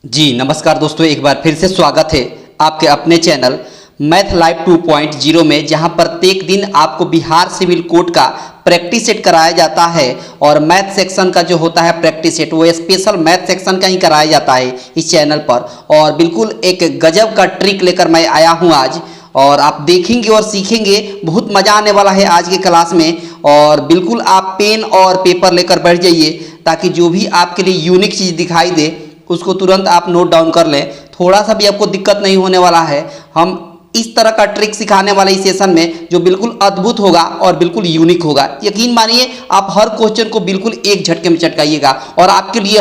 जी नमस्कार दोस्तों, एक बार फिर से स्वागत है आपके अपने चैनल मैथ लाइव 2.0 में, जहां प्रत्येक दिन आपको बिहार सिविल कोड का प्रैक्टिस सेट कराया जाता है। और मैथ सेक्शन का जो होता है प्रैक्टिस सेट, वो स्पेशल मैथ सेक्शन का ही कराया जाता है इस चैनल पर। और बिल्कुल एक गजब का ट्रिक लेकर मैं आया हूं आज, और आप देखेंगे और सीखेंगे, बहुत मज़ा आने वाला है आज की क्लास में। और बिल्कुल आप पेन और पेपर लेकर बैठ जाइए, ताकि जो भी आपके लिए यूनिक चीज़ दिखाई दे उसको तुरंत आप नोट डाउन कर लें। थोड़ा सा भी आपको दिक्कत नहीं होने वाला है। हम इस तरह का ट्रिक सिखाने वाले इस सेशन में, जो बिल्कुल अद्भुत होगा और बिल्कुल यूनिक होगा। यकीन मानिए, आप हर क्वेश्चन को बिल्कुल एक झटके में चटकाइएगा, और आपके लिए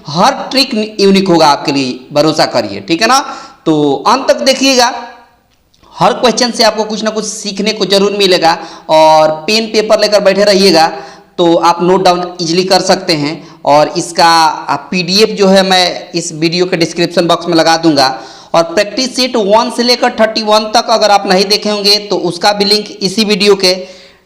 हर ट्रिक यूनिक होगा आपके लिए, भरोसा करिए, ठीक है ना। तो अंत तक देखिएगा, हर क्वेश्चन से आपको कुछ ना कुछ सीखने को जरूर मिलेगा। और पेन पेपर लेकर बैठे रहिएगा तो आप नोट डाउन इजीली कर सकते हैं। और इसका पीडीएफ जो है मैं इस वीडियो के डिस्क्रिप्शन बॉक्स में लगा दूंगा। और प्रैक्टिस सेट 1 से लेकर 31 तक अगर आप नहीं देखे होंगे तो उसका भी लिंक इसी वीडियो के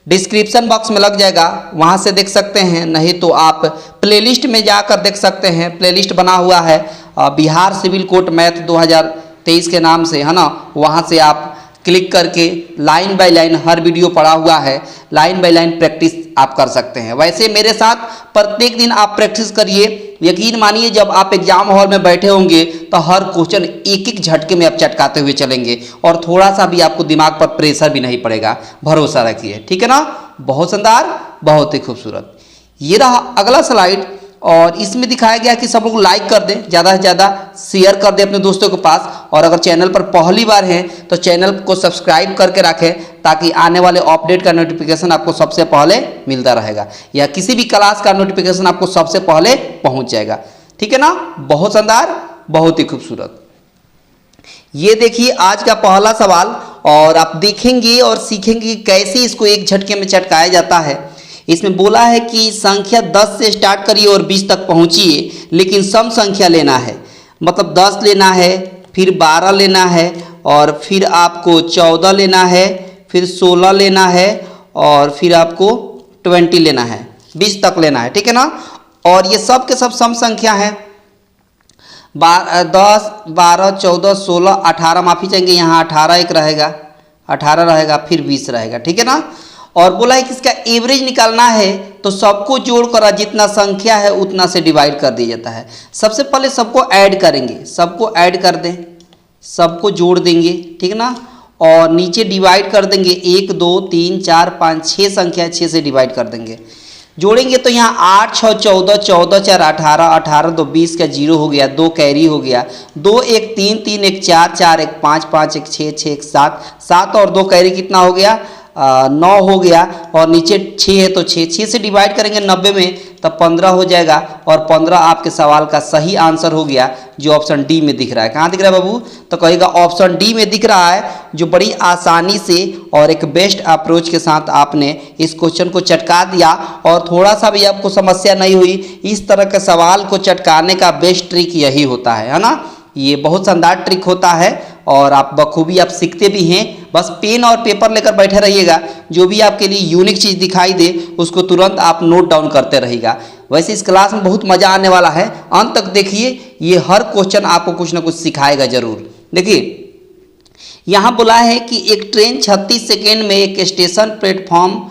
डिस्क्रिप्शन बॉक्स में लग जाएगा, वहाँ से देख सकते हैं। नहीं तो आप प्लेलिस्ट में जाकर देख सकते हैं, प्लेलिस्ट बना हुआ है बिहार सिविल कोड मैथ 2023 के नाम से, है ना। वहाँ से आप क्लिक करके line by line her video पड़ा हुआ है, लाइन बाय लाइन प्रैक्टिस आप कर सकते हैं। वैसे मेरे साथ प्रत्येक दिन आप प्रैक्टिस करिए। यकीन मानिए, जब आप एग्जाम हॉल में बैठे होंगे तो हर क्वेश्चन एक एक झटके में आप चटकाते हुए चलेंगे, और थोड़ा सा भी आपको दिमाग पर प्रेशर भी नहीं पड़ेगा, भरोसा रखिए, ठीक है ना। बहुत शानदार, बहुत ही खूबसूरत। ये रहा अगला स्लाइड, और इसमें दिखाया गया कि सब लोग लाइक कर दें, ज़्यादा से ज़्यादा शेयर कर दें अपने दोस्तों के पास। और अगर चैनल पर पहली बार हैं तो चैनल को सब्सक्राइब करके रखें, ताकि आने वाले अपडेट का नोटिफिकेशन आपको सबसे पहले मिलता रहेगा, या किसी भी क्लास का नोटिफिकेशन आपको सबसे पहले पहुंच जाएगा, ठीक है ना। बहुत शानदार, बहुत ही खूबसूरत। ये देखिए आज का पहला सवाल, और आप देखेंगे और सीखेंगे कैसे इसको एक झटके में चटकाया जाता है। इसमें बोला है कि संख्या 10 से स्टार्ट करिए और 20 तक पहुंचिए, लेकिन सम संख्या लेना है। मतलब 10 लेना है, फिर 12 लेना है, और फिर आपको 14 लेना है, फिर 16 लेना है, और फिर आपको 20 लेना है, 20 तक लेना है, ठीक है ना। और ये सब के सब सम संख्या है। 10, 12, 14, 16, 18, माफी चाहेंगे, यहाँ 18 एक रहेगा, 18 रहेगा, फिर 20 रहेगा, ठीक है ना। और बोला है कि इसका एवरेज निकालना है, तो सबको जोड़कर जितना संख्या है उतना से डिवाइड कर दिया जाता है। सबसे पहले सबको ऐड करेंगे, सबको ऐड कर दें, सबको जोड़ देंगे, ठीक है ना। और नीचे डिवाइड कर देंगे, 1, 2, 3, 4, 5, 6 संख्या, 6 से डिवाइड कर देंगे। जोड़ेंगे तो यहाँ 8, 6, 14, 14, 4, 18, 18, 2, 20 का 0 हो गया, 2 कैरी हो गया, 2, 1, 3, 3, 1, 4, 4, 1, 5, 5, 1, 6, 6, 1, 7, 7 और 2 कैरी कितना हो गया, 9 हो गया। और नीचे 6 है तो 6 से डिवाइड करेंगे 90 में, तब 15 हो जाएगा। और 15 आपके सवाल का सही आंसर हो गया, जो ऑप्शन डी में दिख रहा है। कहाँ दिख रहा है बाबू? तो कहेगा ऑप्शन डी में दिख रहा है, जो बड़ी आसानी से और एक बेस्ट अप्रोच के साथ आपने इस क्वेश्चन को चटका दिया, और थोड़ा सा भी आपको समस्या नहीं हुई। इस तरह के सवाल को चटकाने का बेस्ट ट्रिक यही होता है ना। ये बहुत शानदार ट्रिक होता है, और आप बखूबी आप सीखते भी हैं। बस पेन और पेपर लेकर बैठे रहिएगा, जो भी आपके लिए यूनिक चीज़ दिखाई दे उसको तुरंत आप नोट डाउन करते रहिएगा। वैसे इस क्लास में बहुत मज़ा आने वाला है, अंत तक देखिए। ये हर क्वेश्चन आपको कुछ ना कुछ सिखाएगा जरूर। देखिए यहाँ बोला है कि एक ट्रेन 36 सेकेंड में एक स्टेशन प्लेटफॉर्म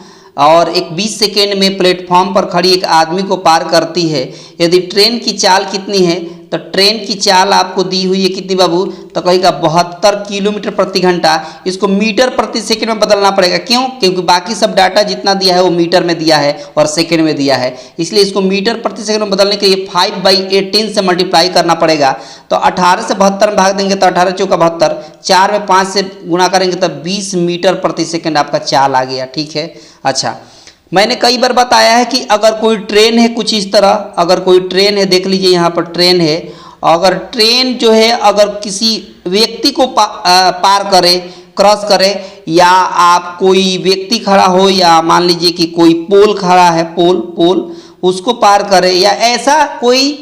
और एक 20 सेकेंड में प्लेटफॉर्म पर खड़ी एक आदमी को पार करती है। यदि ट्रेन की चाल कितनी है, तो ट्रेन की चाल आपको दी हुई है कितनी बाबू? तो कहेगा 72 किलोमीटर प्रति घंटा। इसको मीटर प्रति सेकंड में बदलना पड़ेगा। क्यों? क्योंकि बाकी सब डाटा जितना दिया है वो मीटर में दिया है और सेकंड में दिया है, इसलिए इसको मीटर प्रति सेकंड में बदलने के लिए 5/18 से मल्टीप्लाई करना पड़ेगा। तो 18 से 72 में भाग देंगे तो 18 चौका 72, 4 में 5 से गुणा करेंगे तो 20 मीटर प्रति सेकंड आपका चाल आ गया, ठीक है। अच्छा, मैंने कई बार बताया है कि अगर कोई ट्रेन है कुछ इस तरह, अगर कोई ट्रेन है, देख लीजिए यहाँ पर ट्रेन है, अगर ट्रेन जो है अगर किसी व्यक्ति को पार करे, क्रॉस करे, या आप कोई व्यक्ति खड़ा हो, या मान लीजिए कि कोई पोल खड़ा है, पोल उसको पार करे, या ऐसा कोई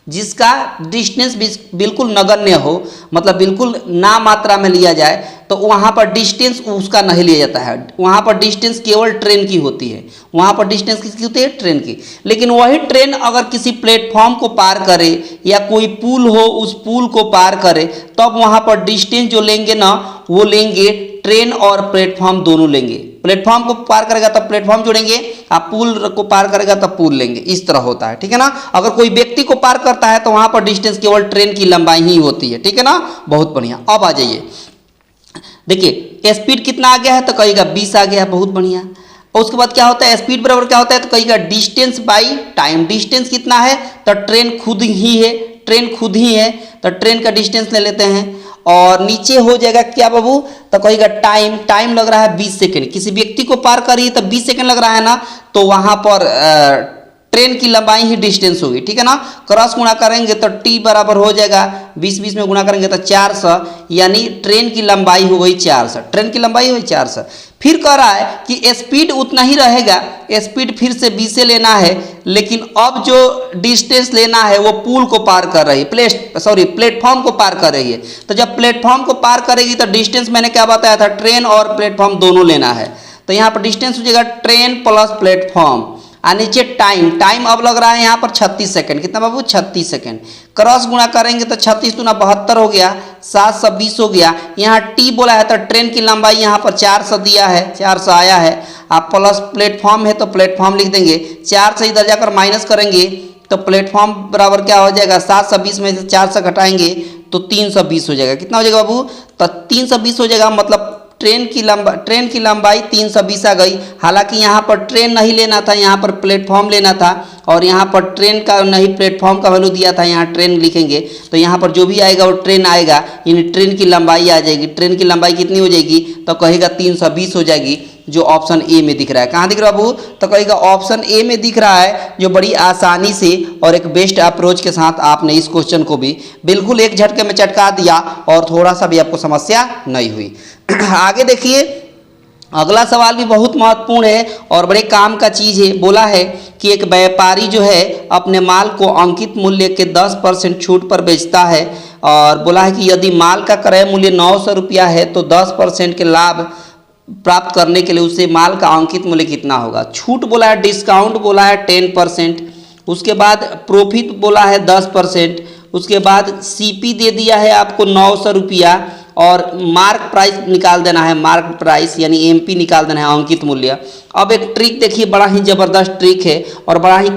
जिसका डिस्टेंस बिल्कुल नगण्य हो, मतलब बिल्कुल ना मात्रा में लिया जाए, तो वहाँ पर डिस्टेंस उसका नहीं लिया जाता है। वहाँ पर डिस्टेंस केवल ट्रेन की होती है, वहाँ पर डिस्टेंस किसकी होती है? ट्रेन की। लेकिन वही ट्रेन अगर किसी प्लेटफॉर्म को पार करे या कोई पुल हो उस पुल को पार करे, तब वहाँ पर डिस्टेंस जो लेंगे ना, वो लेंगे ट्रेन और प्लेटफॉर्म दोनों लेंगे। प्लेटफॉर्म को पार करेगा तब प्लेटफॉर्म जोड़ेंगे, आप पुल को पार करेगा तब पुल लेंगे। इस तरह होता है, ठीक है ना। अगर कोई व्यक्ति को पार करता है तो वहां पर डिस्टेंस केवल ट्रेन की लंबाई ही होती है, ठीक है ना। बहुत बढ़िया। अब आ जाइए, देखिए स्पीड कितना आ गया है, तो कहेगा 20 आ गया, बहुत बढ़िया। और उसके बाद क्या होता है, स्पीड बराबर क्या होता है, तो कहेगा डिस्टेंस बाई टाइम। डिस्टेंस कितना है, तो ट्रेन खुद ही है, ट्रेन खुद ही है, तो ट्रेन का डिस्टेंस ले लेते हैं। और नीचे हो जाएगा क्या बाबू, तो कहेगा टाइम। टाइम लग रहा है 20 सेकेंड, किसी व्यक्ति को पार करिए तो 20 सेकेंड लग रहा है ना, तो वहां पर ट्रेन की लंबाई ही डिस्टेंस होगी, ठीक है ना। क्रॉस गुणा करेंगे तो टी बराबर हो जाएगा 20 में गुणा करेंगे तो 400, यानी ट्रेन की लंबाई हो गई 400। ट्रेन की लंबाई हुई 400। फिर कह रहा है कि स्पीड उतना ही रहेगा, स्पीड फिर से 20 से लेना है, लेकिन अब जो डिस्टेंस लेना है वो पुल को पार कर रही है, प्लेटफॉर्म को पार कर रही है। तो जब प्लेटफॉर्म को पार करेगी तो डिस्टेंस मैंने क्या बताया था, ट्रेन और प्लेटफॉर्म दोनों लेना है। तो यहाँ पर डिस्टेंस हो जाएगा ट्रेन प्लस प्लेटफॉर्म, और नीचे टाइम। टाइम अब लग रहा है यहाँ पर 36 सेकंड। कितना बाबू, 36 सेकंड। क्रॉस गुणा करेंगे तो 36 दूना 72 हो गया, 720 हो गया। यहाँ टी बोला है तो ट्रेन की लंबाई यहाँ पर 400 दिया है, 400 आया है। आप प्लस प्लेटफॉर्म है तो प्लेटफॉर्म लिख देंगे, 4 से इधर जाकर माइनस करेंगे तो प्लेटफॉर्म बराबर क्या हो जाएगा, 720 में से 400 घटाएंगे तो 320 हो जाएगा। कितना हो जाएगा बाबू, तो 320 हो जाएगा। मतलब ट्रेन की लंबाई 320 आ गई। हालांकि यहाँ पर ट्रेन नहीं लेना था, यहाँ पर प्लेटफॉर्म लेना था, और यहाँ पर ट्रेन का नहीं प्लेटफॉर्म का वैल्यू दिया था, यहाँ ट्रेन लिखेंगे तो यहाँ पर जो भी आएगा वो ट्रेन आएगा, यानी ट्रेन की लंबाई आ जाएगी। ट्रेन की लंबाई कितनी हो जाएगी, तो कहेगा 320 हो जाएगी, जो ऑप्शन ए में दिख रहा है। कहाँ दिख रहा है बाबू, तो कहेगा ऑप्शन ए में दिख रहा है, जो बड़ी आसानी से और एक बेस्ट अप्रोच के साथ आपने इस क्वेश्चन को भी बिल्कुल एक झटके में चटका दिया और थोड़ा सा भी आपको समस्या नहीं हुई। आगे देखिए, अगला सवाल भी बहुत महत्वपूर्ण है और बड़े काम का चीज़ है। बोला है कि एक व्यापारी जो है अपने माल को अंकित मूल्य के 10% छूट पर बेचता है, और बोला है कि यदि माल का क्रय मूल्य 900 रुपया है तो 10% के लाभ प्राप्त करने के लिए उसे माल का अंकित मूल्य कितना होगा। छूट बोला है, डिस्काउंट बोला है 10%, उसके बाद प्रॉफिट बोला है 10%, उसके बाद सीपी दे दिया है आपको 900 रुपया, और मार्क प्राइस निकाल देना है, मार्क प्राइस यानी एमपी निकाल देना है, अंकित मूल्य। अब एक ट्रिक देखिए, बड़ा ही ज़बरदस्त ट्रिक है और बड़ा ही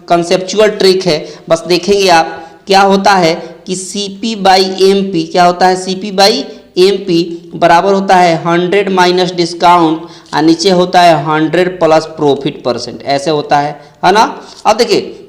कंसेप्चुअल ट्रिक है। बस देखेंगे आप क्या होता है कि सीपी बाई एमपी क्या होता है, सीपी बाई एमपी बराबर होता है 100 माइनस डिस्काउंट, और नीचे होता है 100 प्लस प्रॉफिट %, ऐसे होता है ना। अब देखिए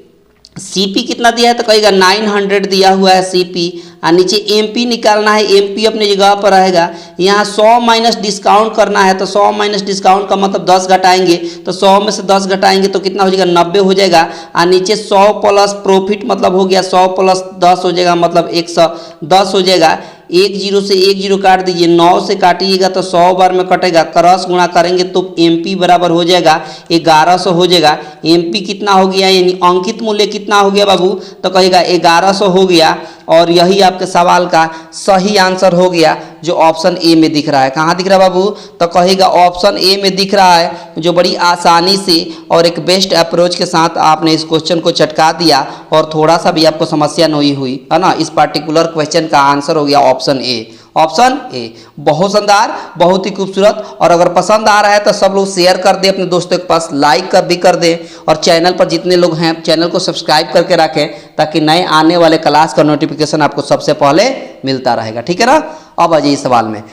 सीपी कितना दिया है, तो कहेगा 900 दिया हुआ है सीपी, और नीचे एमपी निकालना है, एमपी अपनी जगह पर रहेगा। यहाँ 100 माइनस डिस्काउंट करना है, तो 100 माइनस डिस्काउंट का मतलब 10 घटाएंगे, तो 100 में से 10 घटाएंगे तो कितना हो जाएगा, 90 हो जाएगा। और नीचे 100 प्लस प्रॉफिट मतलब हो गया 100 प्लस 10 हो जाएगा, मतलब 110 हो जाएगा। 10 से 10 काट दीजिए, 9 से काटिएगा तो 100 बार में कटेगा, क्रॉस गुणा करेंगे तो एमपी बराबर हो जाएगा 1100 हो जाएगा। एमपी कितना हो गया, यानी अंकित मूल्य कितना हो गया बाबू, तो कहेगा 1100 हो गया, और यही आपके सवाल का सही आंसर हो गया, जो ऑप्शन ए में दिख रहा है। कहाँ दिख रहा है बाबू, तो कहेगा ऑप्शन ए में दिख रहा है, जो बड़ी आसानी से और एक बेस्ट अप्रोच के साथ आपने इस क्वेश्चन को चटका दिया और थोड़ा सा भी आपको समस्या नहीं हुई, है ना। इस पार्टिकुलर क्वेश्चन का आंसर हो गया ऑप्शन ए। ऑप्शन ए बहुत शानदार, बहुत ही खूबसूरत। और अगर पसंद आ रहा है तो सब लोग शेयर कर दें अपने दोस्तों के पास, लाइक भी कर दें, और चैनल पर जितने लोग हैं चैनल को सब्सक्राइब करके रखें, ताकि नए आने वाले क्लास का नोटिफिकेशन आपको सबसे पहले मिलता रहेगा, ठीक है ना। अब आ जाइए सवाल में।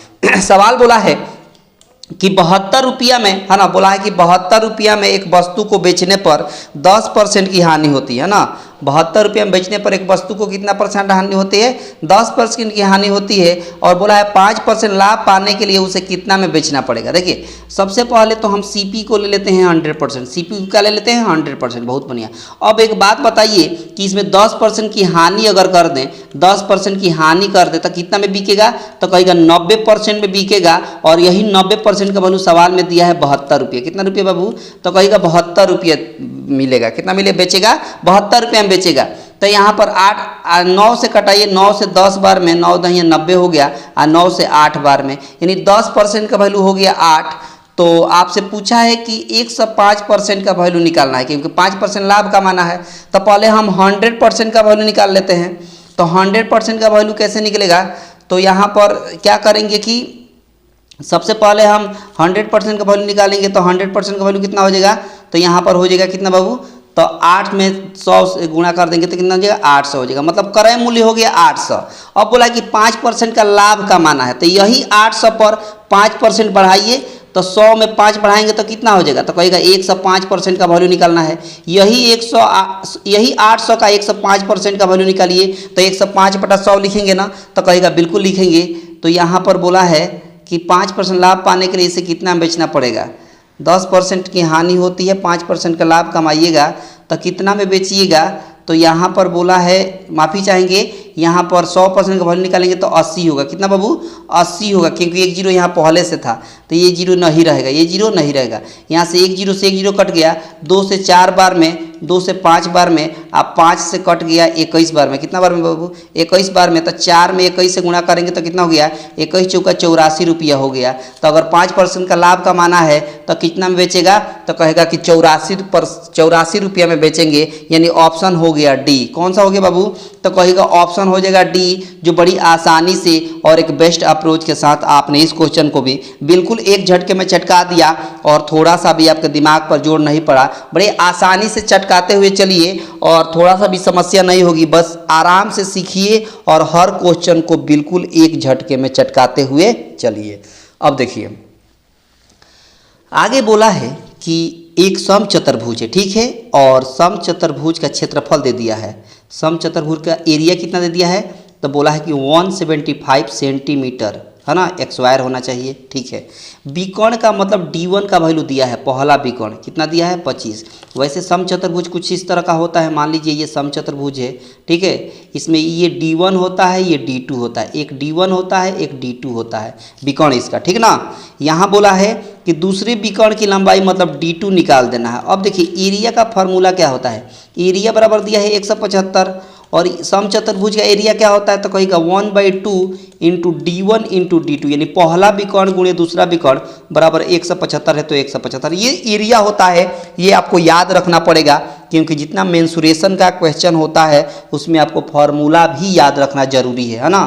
सवाल बोला है कि 72 रुपया में, है ना, बोला है कि 72 रुपया में एक वस्तु को बेचने पर 10% की हानि होती है ना। 72 रुपये में बेचने पर एक वस्तु को कितना % हानि होती है, 10% की हानि होती है। और बोला है 5% लाभ पाने के लिए उसे कितना में बेचना पड़ेगा। देखिए सबसे पहले तो हम सीपी को ले लेते हैं 100%, सीपी को क्या ले लेते हैं 100%, बहुत बढ़िया। अब एक बात बताइए कि इसमें 10% की हानि अगर कर दें, 10% की हानि कर दें तो कितना में बिकेगा, तो कहेगा 90% में बिकेगा। और यही 90% का वैल्यू सवाल में दिया है 72 रुपये। कितना रुपये बाबू, तो कहेगा 72 रुपये मिलेगा। कितना मिले, बेचेगा 72 रुपये में बेचेगा। तो यहाँ पर 9 से कटाइए, 9 से 10 बार में 9 दहिया 90 हो गया, और 9 से 8 बार में, यानी 10% का वैल्यू हो गया 8। तो आपसे पूछा है कि 105% का वैल्यू निकालना है, क्योंकि 5% लाभ का माना है। तो पहले हम 100% का वैल्यू निकाल लेते हैं। तो 100% का वैल्यू कैसे निकलेगा, तो यहाँ पर क्या करेंगे कि सबसे पहले हम 100% का वैल्यू निकालेंगे। तो 100% का वैल्यू कितना हो जाएगा, तो यहाँ पर हो जाएगा कितना बाबू, तो 8 में 100 से गुणा कर देंगे तो कितना हो जाएगा, 800 हो जाएगा, मतलब क्रय मूल्य हो गया 800। अब बोला कि 5% का लाभ का माना है, तो यही 800 पर 5% बढ़ाइए, तो 100 में 5 बढ़ाएंगे तो कितना हो जाएगा, तो कहेगा 105% का वैल्यू निकालना है। यही 800 का 105% का वैल्यू निकालिए, तो 105/100 लिखेंगे ना, तो कहेगा बिल्कुल लिखेंगे। तो यहाँ पर बोला है कि 5% लाभ पाने के लिए इसे कितना बेचना पड़ेगा, 10% की हानि होती है, 5% का लाभ कमाइएगा तो कितना में बेचिएगा। तो यहाँ पर बोला है, माफ़ी चाहेंगे, यहाँ पर 100% का वैल्यू निकालेंगे तो 80 होगा। कितना बाबू, 80 होगा, क्योंकि एक जीरो यहाँ पहले से था, तो ये जीरो नहीं रहेगा, ये जीरो नहीं रहेगा। यहाँ से एक जीरो कट गया, 2 से 4 बार में, 2 से 5 बार में, आप 5 से कट गया 21 बार में। कितना बार में बाबू, 21 बार में। तो 4 में 21 से गुणा करेंगे तो कितना हो गया, 21 चौका 84 रुपया हो गया। तो अगर 5% का लाभ कमाना है तो कितना में बेचेगा, तो कहेगा कि 84 रुपया में बेचेंगे, यानी ऑप्शन हो गया डी। कौन सा हो गया बाबू, तो कहेगा ऑप्शन हो जाएगा डी, जो बड़ी आसानी से और एक बेस्ट अप्रोच के साथ आपने इस क्वेश्चन को भी बिल्कुल एक झटके में चटका दिया, और थोड़ा सा भी आपके दिमाग पर जोर नहीं पड़ा। बड़े आसानी से चटकाते हुए चलिए, और थोड़ा सा भी समस्या नहीं होगी, बस आराम से सीखिए और हर क्वेश्चन को बिल्कुल एक झटके में चटकाते हुए चलिए। अब देखिए आगे बोला है कि एक समचतुर्भुज है, ठीक है, और समचतुर्भुज का क्षेत्रफल दे दिया है, समचतुर्भुज का एरिया कितना दे दिया है, तो बोला है कि 175 सेंटीमीटर है ना, स्क्वायर होना चाहिए, ठीक है। विकर्ण का मतलब D1 का वैल्यू दिया है, पहला विकर्ण कितना दिया है, 25। वैसे समचतुर्भुज कुछ इस तरह का होता है, मान लीजिए ये समचतुर्भुज है, ठीक है, इसमें ये D1 होता है, ये D2 होता है, एक D1 होता है, एक D2 होता है विकर्ण इसका, ठीक ना। यहाँ बोला है कि दूसरे विकर्ण की लंबाई मतलब D2 निकाल देना है। अब देखिए एरिया का फॉर्मूला क्या होता है, एरिया बराबर दिया है 175, और समचतुर्भुज का एरिया क्या होता है, तो कहेगा 1/2 इंटू D1 इंटू D2, यानी पहला विकर्ण गुणे दूसरा विकर्ण बराबर 175 है, तो 175 ये एरिया होता है। ये आपको याद रखना पड़ेगा, क्योंकि जितना मेंसुरेशन का क्वेश्चन होता है उसमें आपको फॉर्मूला भी याद रखना जरूरी है ना।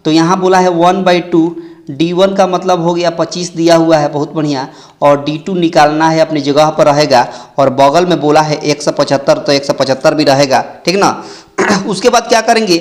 तो यहाँ बोला है 1/2, D1 का मतलब हो गया 25 दिया हुआ है, बहुत बढ़िया, और D2 निकालना है, अपनी जगह पर रहेगा, और बगल में बोला है 175, तो 175 भी रहेगा, ठीक ना। उसके बाद क्या करेंगे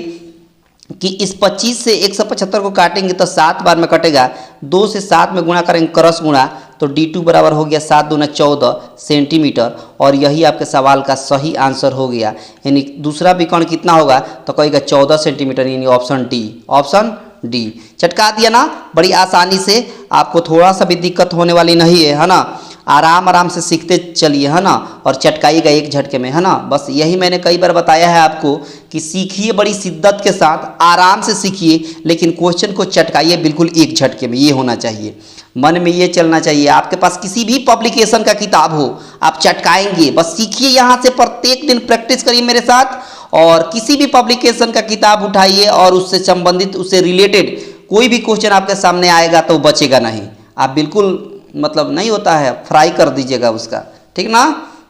कि इस 25 से 175 को काटेंगे तो 7 बार में कटेगा, 2 से 7 में गुणा करेंगे, क्रॉस गुणा, तो D2 बराबर हो गया 7 दूना 14 सेंटीमीटर, और यही आपके सवाल का सही आंसर हो गया। यानी दूसरा विकर्ण कितना होगा, तो कहेगा 14 सेंटीमीटर, यानी ऑप्शन डी, ऑप्शन डी। चटका दिया ना, बड़ी आसानी से, आपको थोड़ा सा भी दिक्कत होने वाली नहीं है ना। आराम से सीखते चलिए है ना, और चटकाइएगा एक झटके में है ना। बस यही मैंने कई बार बताया है आपको कि सीखिए बड़ी शिद्दत के साथ, आराम से सीखिए, लेकिन क्वेश्चन को चटकाइए बिल्कुल एक झटके में, ये होना चाहिए, मन में ये चलना चाहिए। आपके पास किसी भी पब्लिकेशन का किताब हो, आप चटकाएंगे, बस सीखिए यहाँ से, प्रत्येक दिन प्रैक्टिस करिए मेरे साथ, और किसी भी पब्लिकेशन का किताब उठाइए और उससे संबंधित, उससे रिलेटेड कोई भी क्वेश्चन आपके सामने आएगा तो बचेगा नहीं, आप बिल्कुल मतलब नहीं होता है, फ्राई कर दीजिएगा उसका, ठीक ना।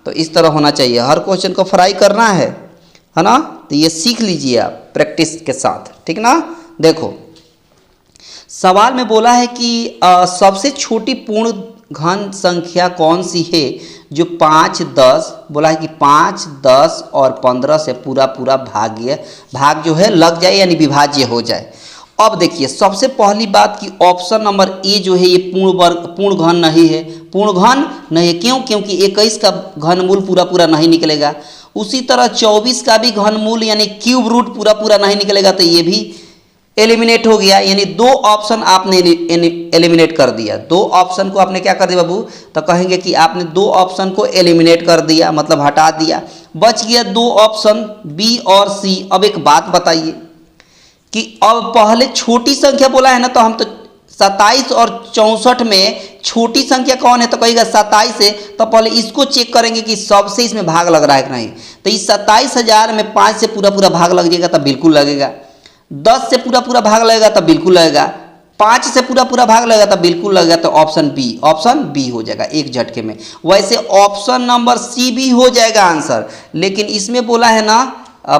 तो इस तरह होना चाहिए, हर क्वेश्चन को फ्राई करना है ना। तो ये सीख लीजिए आप प्रैक्टिस के साथ, ठीक ना। देखो सवाल में बोला है कि सबसे छोटी पूर्ण घन संख्या कौन सी है जो 5, 10, बोला है कि 5, 10 और 15 से पूरा भाग जो है लग जाए, यानी विभाज्य हो जाए। अब देखिए सबसे पहली बात कि ऑप्शन नंबर ए जो है ये पूर्ण घन नहीं है, पूर्ण घन नहीं है, क्यों, क्योंकि 21 का घनमूल पूरा नहीं निकलेगा। उसी तरह 24 का भी घनमूल यानी क्यूब रूट पूरा नहीं निकलेगा, तो ये भी एलिमिनेट हो गया, यानी 2 ऑप्शन आपने एलिमिनेट कर दिया। 2 ऑप्शन को आपने क्या कर दिया बाबू, तो कहेंगे कि आपने 2 ऑप्शन को एलिमिनेट कर दिया, मतलब हटा दिया, बच गया 2 ऑप्शन बी और सी। अब एक बात बताइए कि अब पहले छोटी संख्या बोला है ना, तो हम तो 27 और 64 में छोटी संख्या कौन है? तो कहेगा 27 है। तो पहले इसको चेक करेंगे कि सबसे इसमें भाग लग रहा है कि नहीं। तो इस 27,000 में 5 से पूरा पूरा भाग लग जाएगा तब बिल्कुल लगेगा। 10 से पूरा पूरा भाग लगेगा तब बिल्कुल लगेगा। 5 से पूरा पूरा भाग लगेगा तब बिल्कुल लगेगा। तो ऑप्शन बी हो जाएगा एक झटके में। वैसे ऑप्शन नंबर सी भी हो जाएगा आंसर, लेकिन इसमें बोला है ना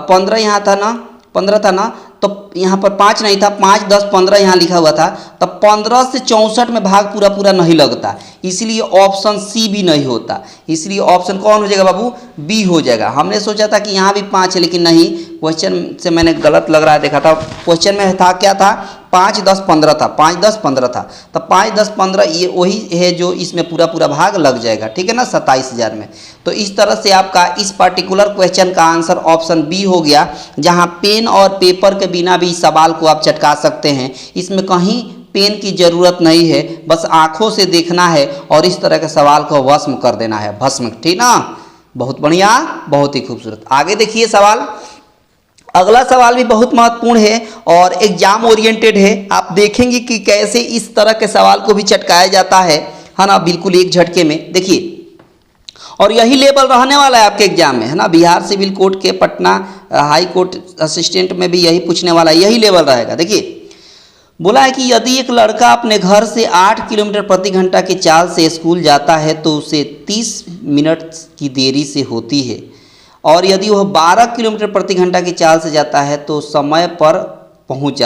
15 यहाँ था ना, 15 था ना, तो यहाँ पर 5 नहीं था, 5, 10, 15 यहाँ लिखा हुआ था। तो 15 से 64 में भाग पूरा पूरा नहीं लगता, इसलिए ऑप्शन सी भी नहीं होता। इसलिए ऑप्शन कौन हो जाएगा बाबू? बी हो जाएगा। हमने सोचा था कि यहाँ भी 5 है, लेकिन नहीं, क्वेश्चन से मैंने गलत लग रहा है, देखा था क्वेश्चन में था क्या था, 5, 10, 15 था, 5, 10, 15 था। तो 5, 10, 15 ये वही है जो इसमें पूरा पूरा भाग लग जाएगा, ठीक है ना, 27,000 में। तो इस तरह से आपका इस पर्टिकुलर क्वेश्चन का आंसर ऑप्शन बी हो गया, जहाँ पेन और पेपर के बिना भी इस सवाल को आप चटका सकते हैं। इसमें कहीं पेन की जरूरत नहीं है, बस आंखों से देखना है और इस तरह के सवाल को भस्म कर देना है, भस्म, ठीक ना। बहुत बढ़िया, बहुत ही खूबसूरत। आगे देखिए सवाल। अगला सवाल भी बहुत महत्वपूर्ण है और एग्जाम ओरिएंटेड है। आप देखेंगे कि कैसे इस तरह के सवाल को भी चटकाया जाता है ना, बिल्कुल एक झटके में। देखिए, और यही लेवल रहने वाला है आपके एग्जाम में, है ना। बिहार सिविल कोर्ट के पटना हाई कोर्ट असिस्टेंट में भी यही पूछने वाला है, यही लेवल रहेगा। देखिए, बोला है कि यदि एक लड़का अपने घर से 8 किलोमीटर प्रति घंटा की चाल से स्कूल जाता है तो उसे 30 मिनट की देरी से होती है, और यदि वह 12 किलोमीटर प्रति घंटा की चाल से जाता है तो समय पर पहुंच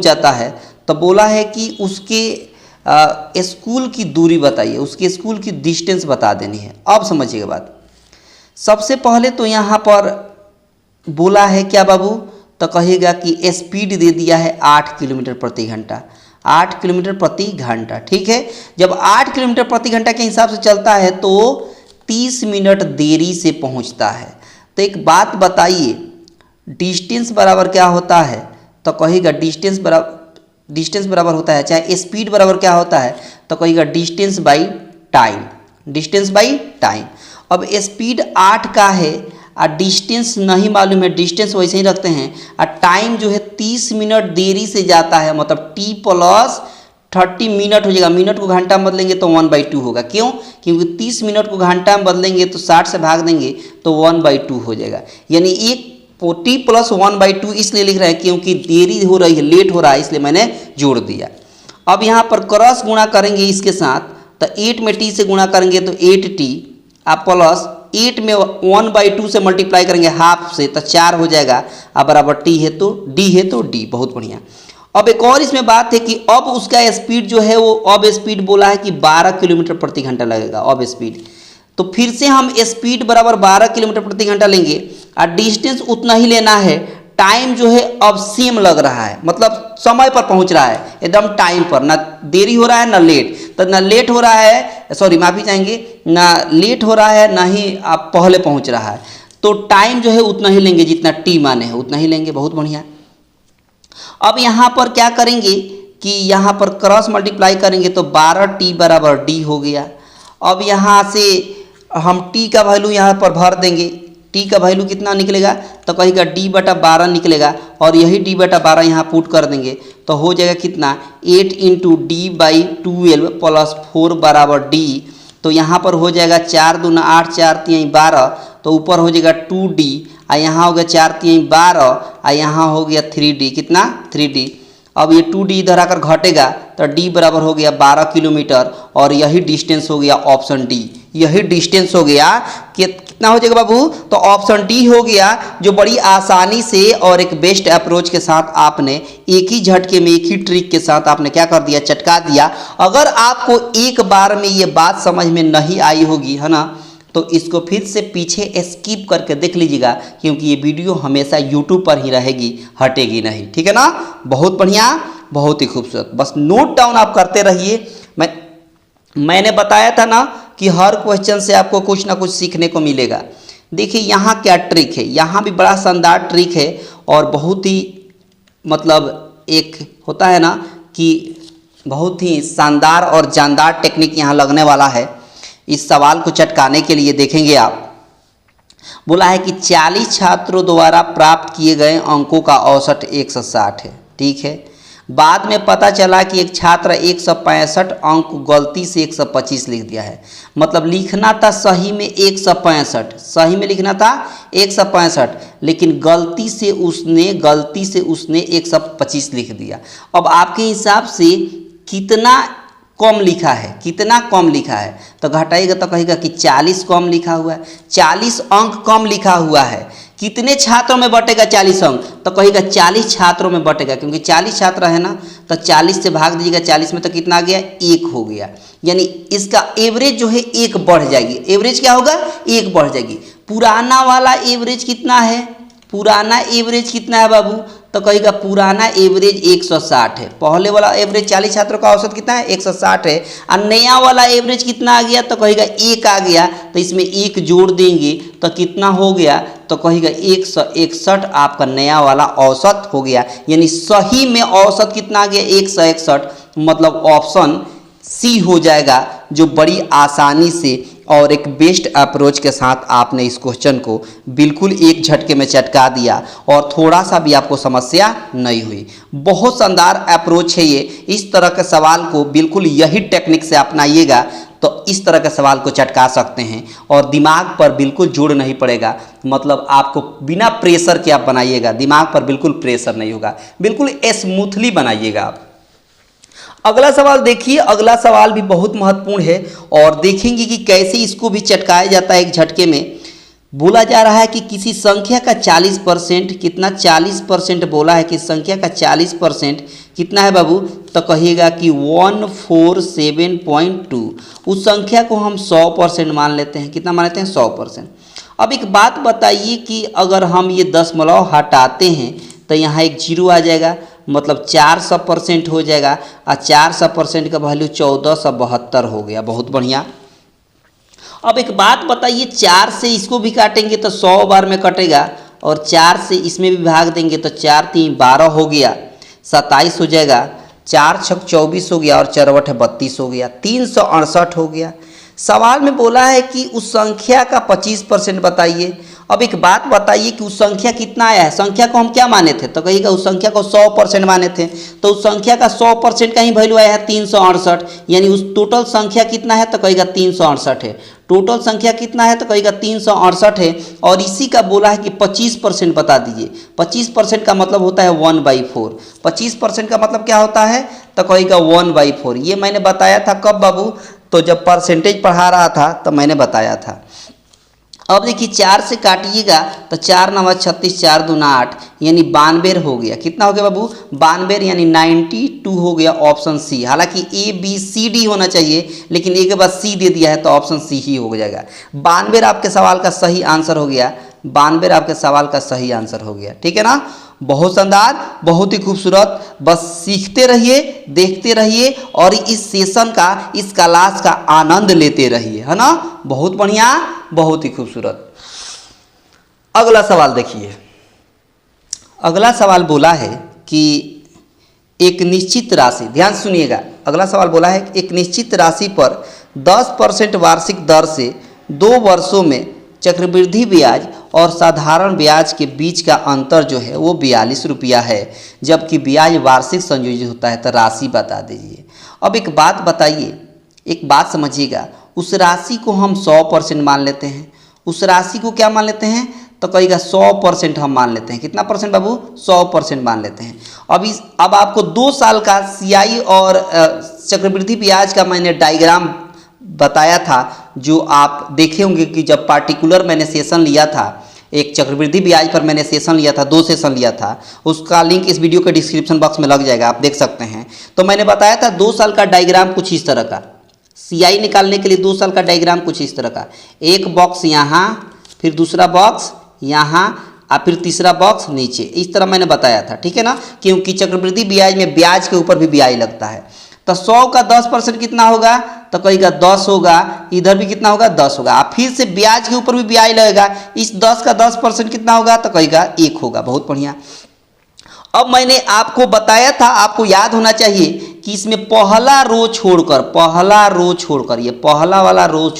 जाता है। तो बोला है कि उसके स्कूल की दूरी बताइए, उसके स्कूल की डिस्टेंस बता देनी है। अब समझिएगा बात। सबसे पहले तो यहाँ पर बोला है क्या बाबू? तो कहेगा कि स्पीड दे दिया है 8 किलोमीटर प्रति घंटा, 8 किलोमीटर प्रति घंटा, ठीक है। जब 8 किलोमीटर प्रति घंटा के हिसाब से चलता है तो 30 मिनट देरी से पहुंचता है। तो एक बात बताइए, डिस्टेंस बराबर क्या होता है? तो कहेगा डिस्टेंस बराबर होता है, चाहे स्पीड बराबर क्या होता है? तो कहेगा डिस्टेंस बाई टाइम। अब स्पीड 8 का है और डिस्टेंस नहीं मालूम है, डिस्टेंस वैसे ही रखते हैं, और टाइम जो है 30 मिनट देरी से जाता है, मतलब t + 30 मिनट हो जाएगा। मिनट को घंटा में बदलेंगे तो 1/2 होगा। क्यों? क्योंकि 30 मिनट को घंटा में बदलेंगे तो 60 से भाग देंगे तो 1/2 हो जाएगा। यानी एक t + 1/2 इसलिए लिख रहे हैं क्योंकि देरी हो रही है, लेट हो रहा है, इसलिए मैंने जोड़ दिया। अब यहाँ पर क्रॉस गुणा करेंगे इसके साथ, तो 8 में t से गुणा करेंगे तो 8t, आप प्लस 8 में 1/2 से मल्टीप्लाई करेंगे हाफ से तो 4 हो जाएगा, अब बराबर t है तो d। बहुत बढ़िया। अब एक और इसमें बात है कि अब उसका स्पीड जो है वो अब स्पीड बोला है कि 12 किलोमीटर प्रति घंटा लगेगा अब स्पीड। तो फिर से हम स्पीड बराबर 12 किलोमीटर प्रति घंटा लेंगे और डिस्टेंस उतना ही लेना है। टाइम जो है अब सेम लग रहा है, मतलब समय पर पहुंच रहा है, एकदम टाइम पर, ना देरी हो रहा है ना लेट। तो ना लेट हो रहा है, सॉरी माफी चाहेंगे, ना लेट हो रहा है ना ही आप पहले पहुंच रहा है। तो टाइम जो है उतना ही लेंगे, जितना टी माने है उतना ही लेंगे। बहुत बढ़िया। अब यहाँ पर क्या करेंगे कि यहाँ पर क्रॉस मल्टीप्लाई करेंगे तो 12t बराबर d हो गया। अब यहाँ से हम t का वैल्यू यहाँ पर भर देंगे, t का वैल्यू कितना निकलेगा? तो कहेगा d/12 निकलेगा, और यही d/12 यहाँ पुट कर देंगे तो हो जाएगा कितना? 8 × d/12 + 4 बराबर d। तो यहाँ पर हो जाएगा 4 दूना 8, 4 3 12, तो ऊपर हो जाएगा 2d, और यहाँ हो गया 4 3 12, और यहाँ हो गया 3d। कितना? 3d। अब ये 2d इधर आकर घटेगा तो d बराबर हो गया 12 किलोमीटर, और यही डिस्टेंस हो गया ऑप्शन डी। यही डिस्टेंस हो गया कि कितना हो जाएगा बाबू? तो ऑप्शन डी हो गया, जो बड़ी आसानी से और एक बेस्ट अप्रोच के साथ आपने एक ही झटके में, एक ही ट्रिक के साथ आपने क्या कर दिया? चटका दिया। अगर आपको एक बार में ये बात समझ में नहीं आई होगी, है ना, तो इसको फिर से पीछे स्किप करके देख लीजिएगा, क्योंकि ये वीडियो हमेशा यूट्यूब पर ही रहेगी, हटेगी नहीं, ठीक है ना। बहुत बढ़िया, बहुत ही खूबसूरत। बस नोट डाउन आप करते रहिए। मैंने बताया था ना कि हर क्वेश्चन से आपको कुछ ना कुछ सीखने को मिलेगा। देखिए यहाँ क्या ट्रिक है, यहाँ भी बड़ा शानदार ट्रिक है, और बहुत ही मतलब एक होता है ना कि बहुत ही शानदार और जानदार टेक्निक यहाँ लगने वाला है इस सवाल को चटकाने के लिए। देखेंगे आप, बोला है कि 40 छात्रों द्वारा प्राप्त किए गए अंकों का औसत 160 है, ठीक है। बाद में पता चला कि एक छात्र 165 अंक गलती से 125 लिख दिया है। मतलब लिखना था सही में 165, सही में लिखना था 165, लेकिन गलती से उसने 125 लिख दिया। अब आपके हिसाब से कितना कम लिखा है, कितना कम लिखा है? तो घटाएगा तो कहेगा कि 40 कम लिखा हुआ है, 40 अंक कम लिखा हुआ है। कितने छात्रों में बटेगा 40 अंक? तो कहेगा 40 छात्रों में बटेगा, क्योंकि 40 छात्र है ना, तो 40 से भाग दीजिएगा 40 में, तो कितना आ गया? 1 हो गया। यानी इसका एवरेज जो है 1 बढ़ जाएगी। एवरेज क्या होगा? 1 बढ़ जाएगी। पुराना वाला एवरेज कितना है? पुराना एवरेज कितना है बाबू? तो कहेगा पुराना एवरेज 160 है। पहले वाला एवरेज 40 छात्रों का औसत कितना है? 160 है। और नया वाला एवरेज कितना आ गया? तो कहेगा 1 आ गया। तो इसमें 1 जोड़ देंगे तो कितना हो गया? तो कहेगा 161 आपका नया वाला औसत हो गया। यानी सही में औसत कितना आ गया? 161। मतलब ऑप्शन सी हो जाएगा, जो बड़ी आसानी से और एक बेस्ट अप्रोच के साथ आपने इस क्वेश्चन को बिल्कुल एक झटके में चटका दिया और थोड़ा सा भी आपको समस्या नहीं हुई। बहुत शानदार अप्रोच है ये। इस तरह के सवाल को बिल्कुल यही टेक्निक से अपनाइएगा तो इस तरह के सवाल को चटका सकते हैं और दिमाग पर बिल्कुल जोड़ नहीं पड़ेगा। मतलब आपको बिना प्रेशर के आप बनाइएगा, दिमाग पर बिल्कुल प्रेशर नहीं होगा, बिल्कुल स्मूथली बनाइएगा आप। अगला सवाल देखिए, अगला सवाल भी बहुत महत्वपूर्ण है और देखेंगे कि कैसे इसको भी चटकाया जाता है एक झटके में। बोला जा रहा है कि किसी संख्या का 40%, कितना 40% बोला है कि संख्या का 40% कितना है बाबू? तो कहिएगा कि 147.2। उस संख्या को हम 100% मान लेते हैं। कितना मान लेते हैं? 100%। अब एक बात बताइए कि अगर हम ये दशमलव हटाते हैं तो यहाँ एक 0 आ जाएगा, मतलब 400% हो जाएगा और 400% का वैल्यू 1472 हो गया। बहुत बढ़िया। अब एक बात बताइए, 4 से इसको भी काटेंगे तो 100 बार में कटेगा और 4 से इसमें भी भाग देंगे तो 4 3 12 हो गया, 27 हो जाएगा, 4 6 24 हो गया और 4 8 32 हो गया, 368 हो गया। सवाल में बोला है कि उस संख्या का 25% बताइए। अब एक बात बताइए कि उस संख्या कितना आया है? संख्या को हम क्या माने थे? तो कहिएगा उस संख्या को 100% माने थे, तो उस संख्या का 100% का ही वैल्यू आया है 368। यानी उस टोटल संख्या कितना है? तो कहिएगा 368 है। टोटल संख्या कितना है? तो कहिएगा 368 है। और इसी का बोला है कि 25% बता दीजिए। 25% का मतलब होता है 1/4। 25% का मतलब क्या होता है? तो कहिएगा 1/4। ये मैंने बताया था कब बाबू? तो जब परसेंटेज पढ़ा रहा था तो मैंने बताया था। अब देखिए 4 से काटिएगा तो 4 9 36, 4 2 8, यानी 92 हो गया। कितना हो गया बाबू? 92 यानी 92 हो गया। Option C. हालांकि ए बी सी डी होना चाहिए, लेकिन ए के बाद सी दे दिया है तो ऑप्शन सी ही हो जाएगा। 92 आपके सवाल का सही आंसर हो गया। 92 आपके सवाल का सही आंसर हो गया। ठीक है ना? बहुत शानदार, बहुत ही खूबसूरत। बस सीखते रहिए, देखते रहिए और इस सेशन का, इस क्लास का आनंद लेते रहिए, है ना? बहुत बढ़िया, बहुत ही खूबसूरत। अगला सवाल देखिए। अगला सवाल बोला है कि एक निश्चित राशि, ध्यान सुनिएगा, अगला सवाल बोला है कि एक निश्चित राशि पर 10% वार्षिक दर से 2 वर्षों में चक्रवृद्धि ब्याज और साधारण ब्याज के बीच का अंतर जो है वो 42 रुपया है, जबकि ब्याज वार्षिक संयोजित होता है। तो राशि बता दीजिए। अब एक बात बताइए, एक बात समझिएगा, उस राशि को हम 100% मान लेते हैं। उस राशि को क्या मान लेते हैं? तो कहिएगा 100% हम मान लेते हैं। कितना परसेंट बाबू? 100% मान लेते हैं। अब आपको 2 साल का CI और चक्रवृद्धि ब्याज का मैंने डायग्राम बताया था, जो आप देखे होंगे कि जब पार्टिकुलर मैंने सेशन लिया था, एक चक्रवृद्धि ब्याज पर मैंने सेशन लिया था, 2 सेशन लिया था, उसका लिंक इस वीडियो के डिस्क्रिप्शन बॉक्स में लग जाएगा, आप देख सकते हैं। तो मैंने बताया था 2 साल का डायग्राम कुछ इस तरह का, CI निकालने के लिए 2 साल का डायग्राम कुछ इस तरह का, एक बॉक्स यहाँ, फिर दूसरा बॉक्स यहाँ और फिर तीसरा बॉक्स नीचे, इस तरह मैंने बताया था। ठीक है ना? क्योंकि चक्रवृद्धि ब्याज में ब्याज के ऊपर भी ब्याज लगता है। तो 100 का 10% कितना होगा? तो कहिएगा 10 होगा। इधर भी कितना होगा? 10 होगा। आप फिर से ब्याज के ऊपर भी ब्याज लगेगा। इस 10 का 10% कितना होगा? तो कहिएगा 1 होगा। बहुत बढ़िया। अब मैंने आपको बताया था, आपको याद होना चाहिए कि इसमें पहला रो छोड़कर, ये पहला वाला रो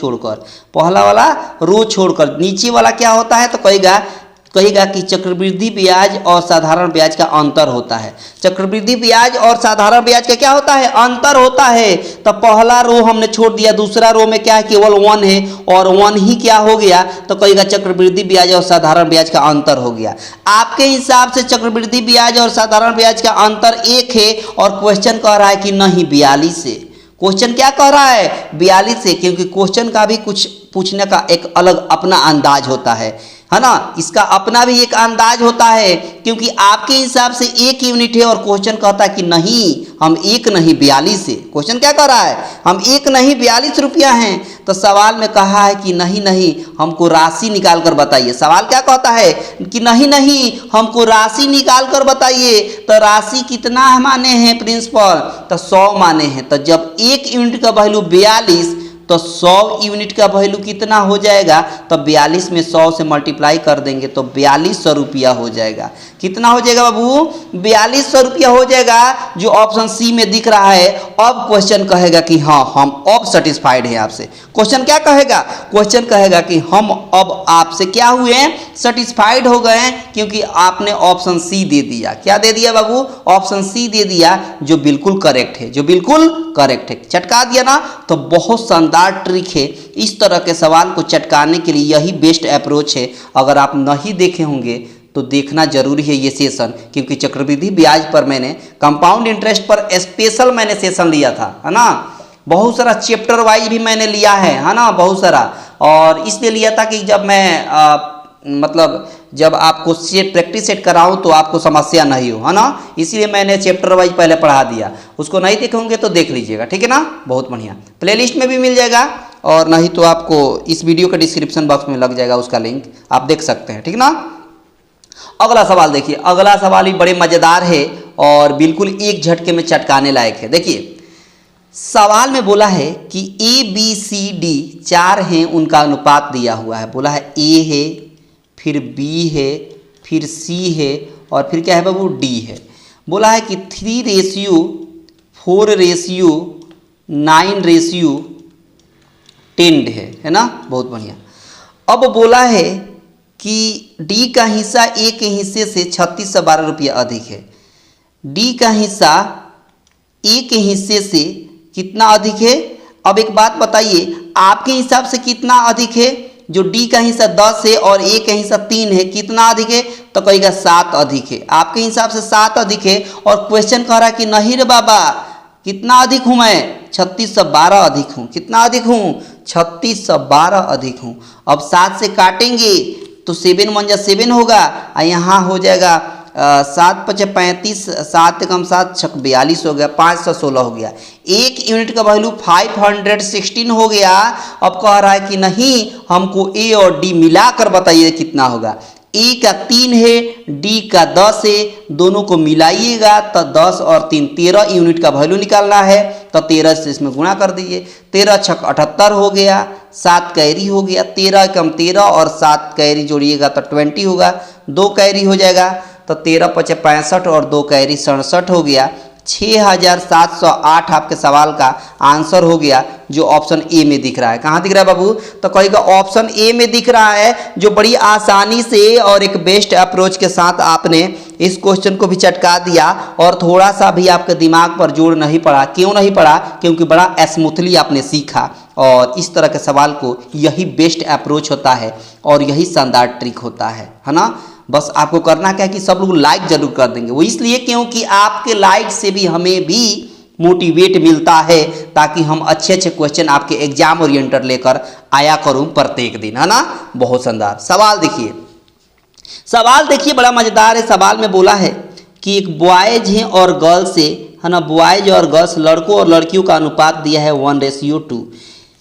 छोड़कर नीचे वाला क्या होता है? तो कहेगा कहेगा कि चक्रवृद्धि ब्याज और साधारण ब्याज का अंतर होता है। चक्रवृद्धि ब्याज और साधारण ब्याज का क्या होता है? अंतर होता है। तो पहला रो हमने छोड़ दिया, दूसरा रो में क्या है? केवल 1 है और 1 ही क्या हो गया? तो कहेगा चक्रवृद्धि ब्याज और साधारण ब्याज का अंतर हो गया। आपके हिसाब से चक्रवृद्धि ब्याज और साधारण ब्याज का अंतर 1 है और क्वेश्चन कह रहा है कि नहीं 42 है। क्वेश्चन क्या कह रहा है? 42 से, क्योंकि क्वेश्चन का भी कुछ पूछने का एक अलग अपना अंदाज होता है ना, इसका अपना भी एक अंदाज होता है, क्योंकि आपके हिसाब से 1 यूनिट है और क्वेश्चन कहता है कि नहीं हम 1 नहीं 42 है। क्वेश्चन क्या कह रहा है? हम 1 नहीं 42 रुपया हैं। तो सवाल में कहा है कि नहीं नहीं हमको राशि निकाल कर बताइए। सवाल क्या कहता है कि नहीं नहीं हमको राशि निकाल कर बताइए। तो राशि कितना माने हैं प्रिंसिपल? तो 100 माने हैं। तो जब 1 यूनिट का वैल्यू 42 तो 100 यूनिट का वैल्यू कितना हो जाएगा? तो 42 में 100 से मल्टीप्लाई कर देंगे तो 4200 रुपया हो जाएगा। कितना हो जाएगा बाबू? 4200 रुपया हो जाएगा, जो ऑप्शन सी में दिख रहा है। अब क्वेश्चन कहेगा कि हाँ हम अब सेटिस्फाइड हैं आपसे। क्वेश्चन क्या कहेगा? क्वेश्चन कहेगा कि हम अब आपसे क्या हुए हैं? सेटिस्फाइड हो गए हैं, क्योंकि आपने ऑप्शन सी दे दिया। क्या दे दिया बाबू? ऑप्शन सी दे दिया, जो बिल्कुल करेक्ट है, जो बिल्कुल करेक्ट है। चटका दिया ना? तो बहुत शानदार ट्रिक है। इस तरह के सवाल को चटकाने के लिए यही बेस्ट अप्रोच है। अगर आप नहीं देखे होंगे तो देखना जरूरी है ये सेशन, क्योंकि चक्रवृद्धि ब्याज पर मैंने, कंपाउंड इंटरेस्ट पर स्पेशल मैंने सेशन लिया था, है ना। बहुत सारा चैप्टर वाइज भी मैंने लिया है ना, बहुत सारा। और इसलिए लिया था कि जब मैं मतलब जब आपको प्रैक्टिस सेट कराऊं तो आपको समस्या नहीं हो, है ना। इसीलिए मैंने चैप्टर वाइज पहले पढ़ा दिया। उसको नहीं देखे होंगे तो देख लीजिएगा, ठीक है ना। बहुत बढ़िया, प्लेलिस्ट में भी मिल जाएगा, और नहीं तो आपको इस वीडियो के डिस्क्रिप्शन बॉक्स में लग जाएगा उसका लिंक, आप देख सकते हैं, ठीक ना। अगला सवाल देखिए। अगला सवाल भी बड़े मज़ेदार है और बिल्कुल एक झटके में चटकाने लायक है। देखिए सवाल में बोला है कि ABCD 4 हैं, उनका अनुपात दिया हुआ है। बोला है A है, फिर B है, फिर C है, और फिर क्या है बाबू? D है। बोला है कि 3:4:9:10 है ना। बहुत बढ़िया। अब बोला है कि D का हिस्सा A के हिस्से से 3612 रुपया अधिक है। D का हिस्सा A के हिस्से से कितना अधिक है? अब एक बात बताइए, आपके हिसाब से कितना अधिक है? जो D का हिस्सा 10 है और A का हिस्सा 3 है, कितना अधिक है? तो कहेगा 7 अधिक है। आपके हिसाब से 7 अधिक है, और क्वेश्चन कह रहा है कि नहीं रे बाबा, कितना अधिक हूँ मैं? 3612 अधिक हूँ। कितना अधिक हूँ? 3612 अधिक हूँ। अब 7 से काटेंगे तो 7 1 जा 7 होगा, और यहाँ हो जाएगा 7 5 35, 7 कम 7 6 42 हो गया, 516 हो गया। 1 यूनिट का वैल्यू 516 हो गया। अब कह रहा है कि नहीं हमको A और D मिलाकर बताइए कितना होगा। A का 3 है, D का 10 है, दोनों को मिलाइएगा तो 10 और 3 13 यूनिट का वैल्यू निकालना है। तो 13 से इसमें गुणा कर दीजिए, 13 6 78 हो गया, 7 कैरी हो गया, 13 कम 13 और 7 कैरी जोड़िएगा तो 20 होगा, 2 कैरी हो जाएगा। तो 13 5 65 और 2 कैरी 67 हो गया। 6708 आपके सवाल का आंसर हो गया, जो ऑप्शन ए में दिख रहा है। कहाँ दिख रहा है बाबू? तो कहेगा ऑप्शन ए में दिख रहा है, जो बड़ी आसानी से और एक बेस्ट अप्रोच के साथ आपने इस क्वेश्चन को भी चटका दिया, और थोड़ा सा भी आपके दिमाग पर जोर नहीं पड़ा। क्यों नहीं पड़ा? क्योंकि बड़ा स्मूथली आपने सीखा, और इस तरह के सवाल को यही बेस्ट अप्रोच होता है और यही शानदार ट्रिक होता है ना। बस आपको करना क्या है कि सब लोग लाइक जरूर कर देंगे। वो इसलिए क्योंकि आपके लाइक से भी हमें भी मोटिवेट मिलता है, ताकि हम अच्छे अच्छे क्वेश्चन आपके एग्जाम ओरिएंटेड लेकर आया करूं प्रत्येक दिन, है ना। बहुत शानदार सवाल देखिए। सवाल देखिए बड़ा मजेदार है। सवाल में बोला है कि एक बॉयज हैं और गर्ल्स है ना। बॉयज और गर्ल्स, लड़कों और लड़कियों का अनुपात दिया है 1:2,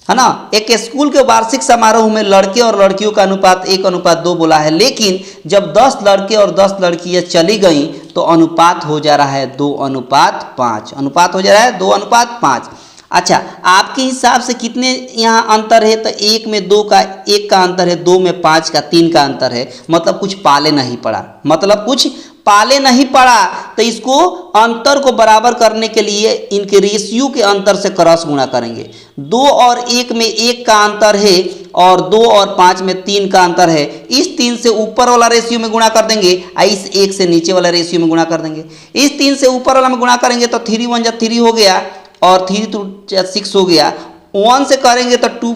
है ना। एक स्कूल के वार्षिक समारोह में लड़के और लड़कियों का अनुपात 1:2 बोला है, लेकिन जब 10 लड़के और 10 लड़कियां चली गई तो अनुपात हो जा रहा है 2:5। अनुपात हो जा रहा है 2:5। अच्छा, आपके हिसाब से कितने यहाँ अंतर है? तो 1 में 2 का 1 का अंतर है, 2 में 5 का 3 का अंतर है। मतलब कुछ पाले नहीं पड़ा, मतलब कुछ पाले नहीं पड़ा तो इसको अंतर को बराबर करने के लिए इनके रेशियो के अंतर से क्रॉस गुणा करेंगे। 2 और 1 में 1 का अंतर है और 2 और 5 में 3 का अंतर है। इस 3 से ऊपर वाला रेशियो में गुणा कर देंगे और इस 1 से नीचे वाला रेशियो में गुणा कर देंगे। इस 3 से ऊपर वाला में गुणा करेंगे तो 3 1 जा 3 हो गया और 3 2 6 हो गया। 1 से करेंगे तो 2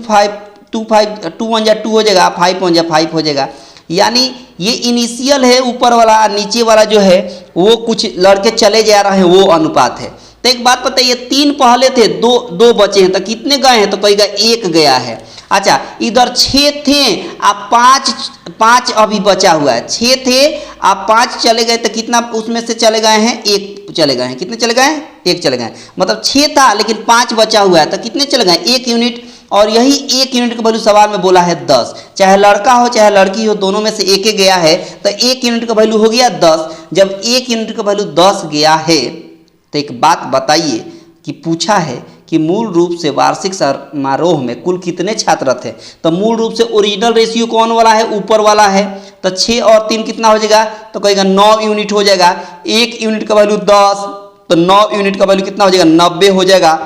1 जा 2 हो जाएगा, 5 1 जा 5 हो जाएगा। यानी ये इनिशियल है ऊपर वाला, नीचे वाला जो है वो कुछ लड़के चले जा रहे हैं, वो अनुपात है। तो एक बात बताइए, 3 पहले थे, 2 बचे हैं, तो कितने गए हैं? तो कहेगा 1 गया है। अच्छा, इधर 6 थे, आप 5 अभी बचा हुआ है। 6 थे, आप 5 चले गए तो कितना उसमें से चले गए हैं? 1 चले गए हैं। कितने चले गए हैं? 1 चले गए। मतलब 6 था लेकिन 5 बचा हुआ है, तो कितने चले गए? 1 यूनिट। और यही 1 यूनिट का वैल्यू सवाल में बोला है 10। चाहे लड़का हो चाहे लड़की हो, दोनों में से 1 गया है, तो 1 यूनिट का वैल्यू हो गया 10। जब 1 यूनिट का वैल्यू 10 गया है तो एक बात बताइए कि पूछा है कि मूल रूप से वार्षिक समारोह में कुल कितने छात्र थे? तो मूल रूप से ओरिजिनल रेशियो कौन वाला है? ऊपर वाला है। तो 6 और 3 कितना हो जाएगा? तो कहेगा 9 यूनिट हो जाएगा। 1 यूनिट का वैल्यू 10, तो 9 यूनिट का वैल्यू कितना हो जाएगा? 90 हो जाएगा।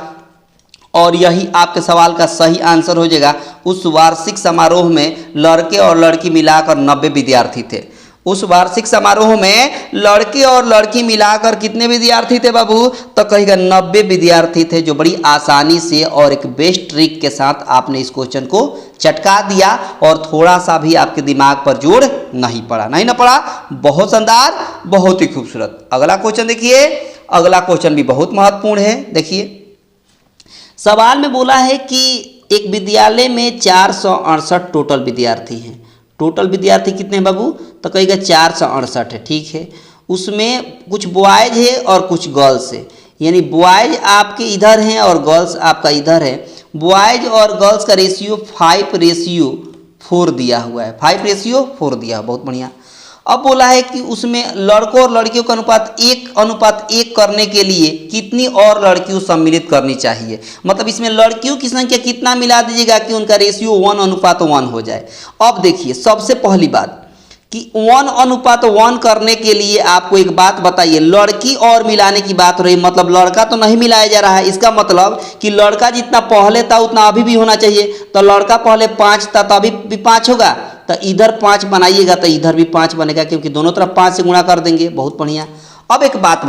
और यही आपके सवाल का सही आंसर हो जाएगा। उस वार्षिक समारोह में लड़के और लड़की मिलाकर 90 विद्यार्थी थे। उस वार्षिक समारोह में लड़के और लड़की मिलाकर कितने विद्यार्थी थे बाबू? तो कहेगा 90 विद्यार्थी थे, जो बड़ी आसानी से और एक बेस्ट ट्रिक के साथ आपने इस क्वेश्चन को चटका दिया और थोड़ा सा भी आपके दिमाग पर जोर नहीं पड़ा। नहीं ना पड़ा? बहुत शानदार, बहुत ही खूबसूरत। अगला क्वेश्चन देखिए। अगला क्वेश्चन भी बहुत महत्वपूर्ण है। देखिए, सवाल में बोला है कि एक विद्यालय में 468 टोटल विद्यार्थी हैं। टोटल विद्यार्थी कितने हैं बाबू? तो कहेगा 468 है। ठीक है, उसमें कुछ बॉयज है और कुछ गर्ल्स है। यानी बॉयज आपके इधर हैं और गर्ल्स आपका इधर है। बॉयज और गर्ल्स का रेशियो 5:4 दिया हुआ है। 5:4 दिया है। बहुत बढ़िया। अब बोला है कि उसमें लड़कों और लड़कियों का अनुपात 1:1 करने के लिए कितनी और लड़कियों सम्मिलित करनी चाहिए? मतलब इसमें लड़कियों की संख्या कितना मिला दीजिएगा कि उनका रेशियो 1:1 हो जाए। अब देखिए, सबसे पहली बात कि 1:1 करने के लिए आपको एक बात बताइए, लड़की और मिलाने की बात हो रही, मतलब लड़का तो नहीं मिलाया जा रहा है। इसका मतलब कि लड़का जितना पहले था उतना अभी भी होना चाहिए। तो लड़का पहले 5 था तो अभी भी 5 होगा। तो इधर 5 बनाइएगा तो इधर भी 5 बनेगा, क्योंकि दोनों तरफ 5 से गुणा कर देंगे। बहुत बढ़िया। अब एक बात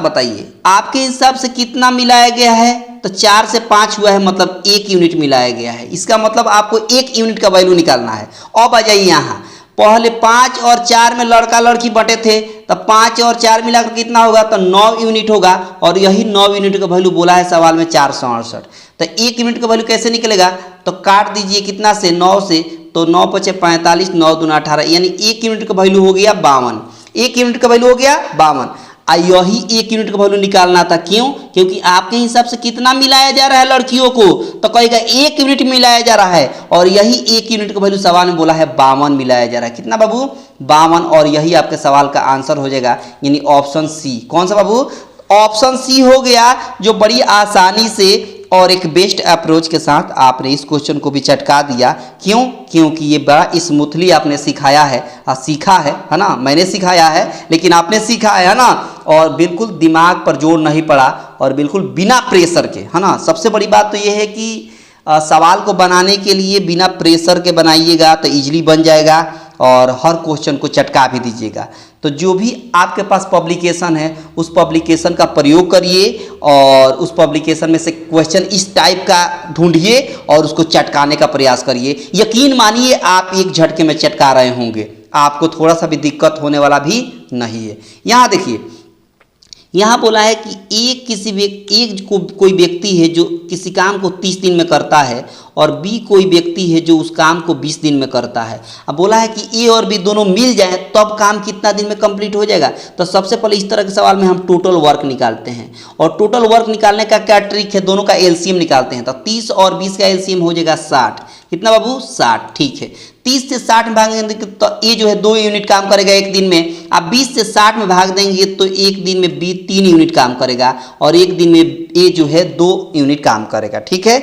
बताइए, आपके हिसाब से कितना मिलाया गया है? तो 4 से 5 हुआ है, मतलब 1 यूनिट मिलाया गया है। इसका मतलब आपको 1 यूनिट का वैल्यू निकालना है। अब आ जाइए यहाँ, पहले 5 और 4 में लड़का लड़की बटे थे, तो 5 और 4 मिलाकर कितना होगा? तो 9 यूनिट होगा। और यही 9 यूनिट का वैल्यू बोला है सवाल में 468। तो 1 यूनिट का वैल्यू कैसे निकलेगा? तो काट दीजिए कितना से? 9 से। तो 9 × 5 = 45, 9 × 2 = 18, यानी 1 यूनिट का वैल्यू हो गया 52। 1 यूनिट का वैल्यू हो गया 52। यही 1 यूनिट का वैल्यू निकालना था। क्यों? क्योंकि आपके हिसाब से कितना मिलाया जा रहा है लड़कियों को? तो कहेगा 1 यूनिट मिलाया जा रहा है। और यही 1 यूनिट का वैल्यू सवाल में बोला है 52 मिलाया जा रहा है। कितना बाबू? 52। और यही आपके सवाल का आंसर हो जाएगा, यानी ऑप्शन सी। कौन सा बाबू? ऑप्शन सी हो गया, जो बड़ी आसानी से और एक बेस्ट अप्रोच के साथ आपने इस क्वेश्चन को भी चटका दिया। क्यों? क्योंकि ये बड़ा स्मूथली आपने सिखाया है, सीखा है ना? मैंने सिखाया है लेकिन आपने सीखा है ना? और बिल्कुल दिमाग पर जोर नहीं पड़ा और बिल्कुल बिना प्रेशर के, है ना? सबसे बड़ी बात तो ये है कि सवाल को बनाने के लिए बिना प्रेशर के बनाइएगा तो इजीली बन जाएगा और हर क्वेश्चन को चटका भी दीजिएगा। तो जो भी आपके पास पब्लिकेशन है उस पब्लिकेशन का प्रयोग करिए और उस पब्लिकेशन में से क्वेश्चन इस टाइप का ढूंढिए और उसको चटकाने का प्रयास करिए। यकीन मानिए आप एक झटके में चटका रहे होंगे, आपको थोड़ा सा भी दिक्कत होने वाला भी नहीं है। यहाँ देखिए, यहाँ बोला है कि कोई व्यक्ति है जो किसी काम को 30 दिन में करता है और बी कोई व्यक्ति है जो उस काम को 20 दिन में करता है। अब बोला है कि ए और बी दोनों मिल जाए तब काम कितना दिन में कंप्लीट हो जाएगा। तो सबसे पहले इस तरह के सवाल में हम टोटल वर्क निकालते हैं और टोटल वर्क निकालने का क्या ट्रिक है, दोनों का एलसीएम निकालते हैं। तो 30 और 20 का एलसीएम हो जाएगा 60। कितना बाबू? 60। ठीक है, 30 से 60 में भागेंगे तो ए जो है 2 यूनिट काम करेगा एक दिन में। आप 20 से 60 में भाग देंगे तो एक दिन में बी 3 यूनिट काम करेगा और एक दिन में ए जो है 2 यूनिट काम करेगा। ठीक है,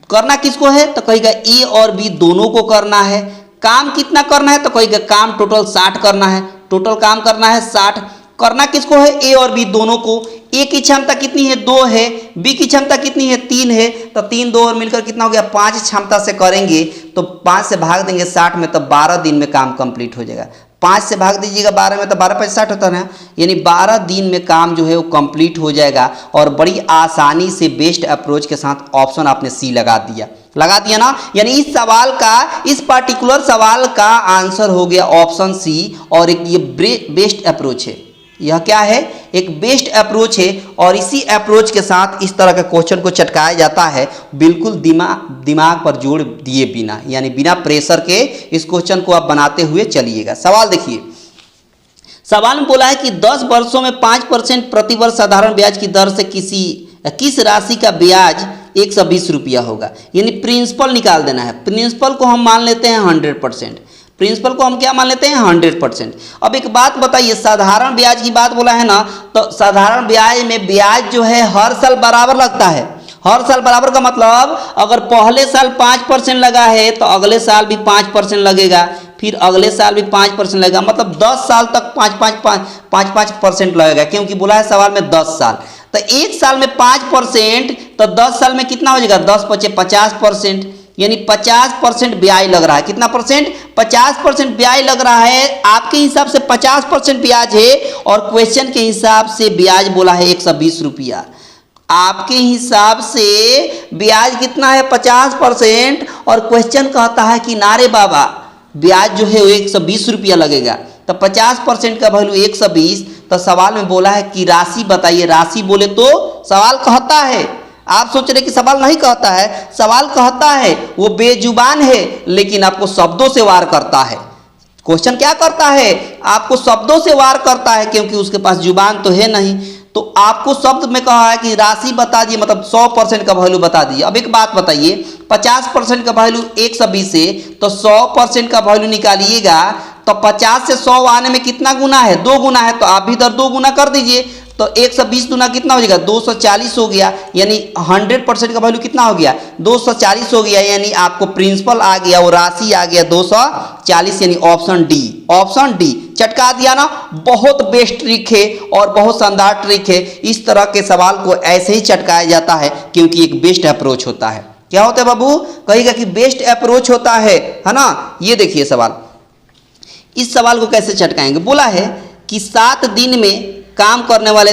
करना किसको है? तो कहेगा ए और बी दोनों को करना है। काम कितना करना है? तो कहेगा काम टोटल 60 करना है। टोटल काम करना है 60। करना किसको है, ए और बी दोनों को। ए की क्षमता कितनी है, 2 है, बी की क्षमता कितनी है, 3 है, तो 3 2 और मिलकर कितना हो गया, 5 क्षमता से करेंगे तो 5 से भाग देंगे 60 में, तो 12 दिन में काम कंप्लीट हो जाएगा। 5 से भाग दीजिएगा 12 में, तो 12 5 60 होता है ना, यानी 12 दिन में काम जो है वो कंप्लीट हो जाएगा। और बड़ी आसानी से बेस्ट अप्रोच के साथ ऑप्शन आपने सी लगा दिया ना, यानी इस सवाल का, इस पार्टिकुलर सवाल का आंसर हो गया ऑप्शन सी। और एक ये बेस्ट अप्रोच है, यह क्या है, एक बेस्ट अप्रोच है। और इसी अप्रोच के साथ इस तरह के क्वेश्चन को चटकाया जाता है, बिल्कुल दिमाग पर जोर दिए बिना, यानी बिना प्रेशर के इस क्वेश्चन को आप बनाते हुए चलिएगा। सवाल देखिए, सवाल में बोला है कि 10 वर्षों में 5% प्रति वर्ष साधारण ब्याज की दर से किस राशि का ब्याज 120 रुपया होगा, यानी प्रिंसिपल निकाल देना है। प्रिंसिपल को हम मान लेते हैं 100%, प्रिंसिपल को हम क्या मान लेते हैं 100%। अब एक बात बताइए, साधारण ब्याज की बात बोला है ना, तो साधारण ब्याज में ब्याज जो है हर साल बराबर लगता है। हर साल बराबर का मतलब अगर पहले साल 5% लगा है तो अगले साल भी 5% लगेगा, फिर अगले साल भी 5% लगेगा, मतलब 10 साल तक 5% लगेगा, क्योंकि बोला है सवाल में 10 साल। तो एक साल में 5%, तो 10 साल में कितना हो जाएगा, 10 × 5 = 50%, यानी 50% ब्याज लग रहा है। कितना परसेंट, 50% ब्याज लग रहा है। आपके हिसाब से 50% ब्याज है और क्वेश्चन के हिसाब से ब्याज बोला है 120 रुपया। आपके हिसाब से ब्याज कितना है 50% और क्वेश्चन कहता है कि नारे बाबा ब्याज जो है वो 120 रुपया लगेगा, तो 50% का वैल्यू 120। तो सवाल में बोला है कि राशि बताइए, राशि बोले तो सवाल कहता है, आप सोच रहे कि सवाल नहीं कहता है, सवाल कहता है, वो बेजुबान है लेकिन आपको शब्दों से वार करता है। क्वेश्चन क्या करता है, आपको शब्दों से वार करता है, क्योंकि उसके पास जुबान तो है नहीं। तो आपको शब्द में कहा है कि राशि बता दिए, मतलब 100% का वैल्यू बता दीजिए। अब एक बात बताइए, 50% का वैल्यू 120 है, तो 100% का वैल्यू निकालिएगा, तो 50 से 100 आने में कितना गुना है, 2 गुना है, तो आप भी इधर 2 गुना कर दीजिए, तो 120 गुना कितना हो जाएगा, 240 हो गया, यानी 100% का वैल्यू कितना हो गया, 240 हो गया, यानी आपको प्रिंसिपल आ गया, वो राशि आ गया 240, यानी ऑप्शन डी। ऑप्शन डी चटका दिया ना, बहुत बेस्ट ट्रिक है और बहुत शानदार ट्रिक है। इस तरह के सवाल को ऐसे ही चटकाया जाता है, क्योंकि एक बेस्ट अप्रोच होता है। क्या होता है बाबू, कहिएगा कि बेस्ट अप्रोच होता है ना। ये देखिए सवाल, इस सवाल को कैसे चटकाएंगे, बोला है कि 7 दिन में काम करने वाले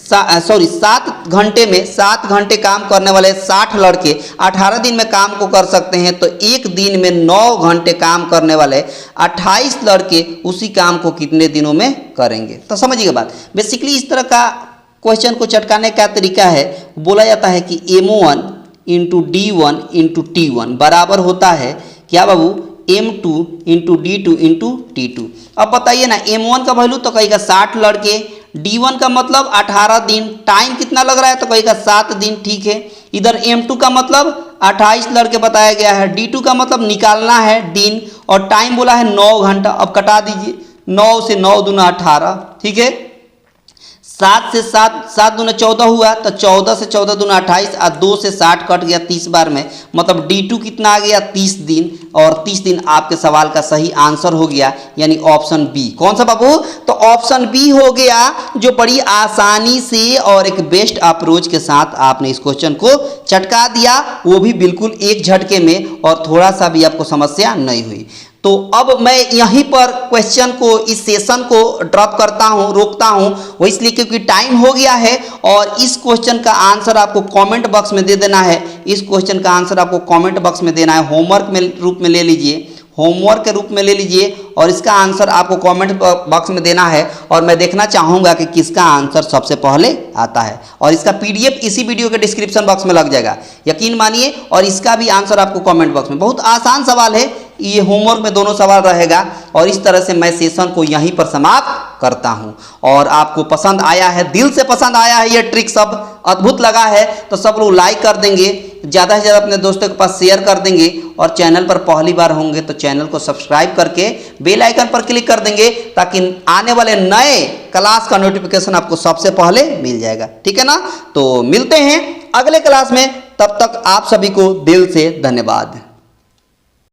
7 घंटे में 7 घंटे काम करने वाले 60 लड़के 18 दिन में काम को कर सकते हैं, तो एक दिन में 9 घंटे काम करने वाले 28 लड़के उसी काम को कितने दिनों में करेंगे। तो समझिएगा बात, बेसिकली इस तरह का क्वेश्चन को चटकाने का तरीका है, बोला जाता है कि M1 × D1 × T1 बराबर होता है क्या बाबू, M2 × D2 × T2। अब बताइए ना, M1 का वैल्यू तो कहेगा 60 लड़के, D1 का मतलब 18 दिन, टाइम कितना लग रहा है तो कहेगा 7 दिन, ठीक है। इधर M2 का मतलब 28 लड़के बताया गया है, D2 का मतलब निकालना है दिन, और टाइम बोला है 9 घंटा। अब कटा दीजिए, 9 से 9 दूना 18, ठीक है। 7 से 7 दूना 14 हुआ, तो 14 से 14 दूना 28, और 2 से 60 कट गया 30 बार में, मतलब D2 कितना आ गया 30 दिन, और 30 दिन आपके सवाल का सही आंसर हो गया, यानी ऑप्शन बी। कौन सा बाबू, तो ऑप्शन बी हो गया, जो बड़ी आसानी से और एक बेस्ट अप्रोच के साथ आपने इस क्वेश्चन को चटका दिया, वो भी बिल्कुल एक झटके में, और थोड़ा सा भी आपको समस्या नहीं हुई। तो अब मैं यहीं पर क्वेश्चन को, इस सेशन को ड्रॉप करता हूं, रोकता हूं, वो इसलिए क्योंकि टाइम हो गया है, और इस क्वेश्चन का आंसर आपको कमेंट बॉक्स में दे देना है। इस क्वेश्चन का आंसर आपको कमेंट बॉक्स में देना है, होमवर्क में रूप में ले लीजिए, होमवर्क के रूप में ले लीजिए, और इसका आंसर आपको कमेंट बॉक्स में देना है। और मैं देखना चाहूँगा कि किसका आंसर सबसे पहले आता है, और इसका PDF इसी वीडियो के डिस्क्रिप्शन बॉक्स में लग जाएगा, यकीन मानिए। और इसका भी आंसर आपको कमेंट बॉक्स में, बहुत आसान सवाल है ये, होमवर्क में दोनों सवाल रहेगा। और इस तरह से मैं सेशन को यहीं पर समाप्त करता हूं। और आपको पसंद आया है, दिल से पसंद आया है, ये ट्रिक सब अद्भुत लगा है, तो सब लोग लाइक कर देंगे, ज़्यादा से ज़्यादा अपने दोस्तों के पास शेयर कर देंगे, और चैनल पर पहली बार होंगे तो चैनल को सब्सक्राइब करके बेल आइकन पर क्लिक कर देंगे, ताकि आने वाले नए क्लास का नोटिफिकेशन आपको सबसे पहले मिल जाएगा, ठीक है ना। तो मिलते हैं अगले क्लास में, तब तक आप सभी को दिल से धन्यवाद।